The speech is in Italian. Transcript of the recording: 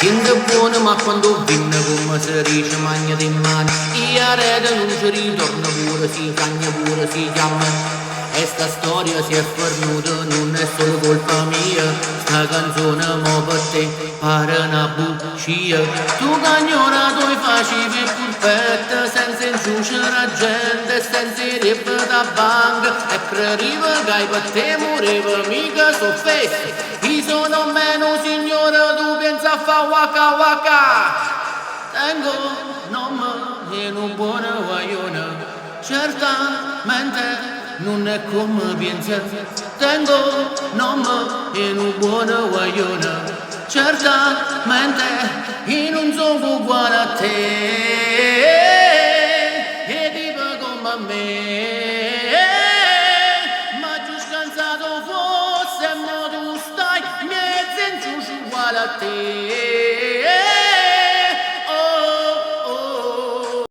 Gente buona ma quando vinne come si dice magna di mano. Io rete non ci ritorno pure, si cagna pure, si chiama. E sta storia si è fornuta, non è solo colpa mia. Sta canzone mo per te pare una bugia. Tu cagnora tu facevi pulpetta senza inciucere la gente, senza rip da banca. E preriva che per te moriva mica soffetti. Io sono meno signore, tu pensa a fa waka waka. Tengo nome in un buon guaglione, certamente non è come pensa. Tengo nome in un buon guaglione, certamente io non sono uguale a te. E tipo come me, ma giù scansato fosse, ma tu stai mezzo in giù uguale a te.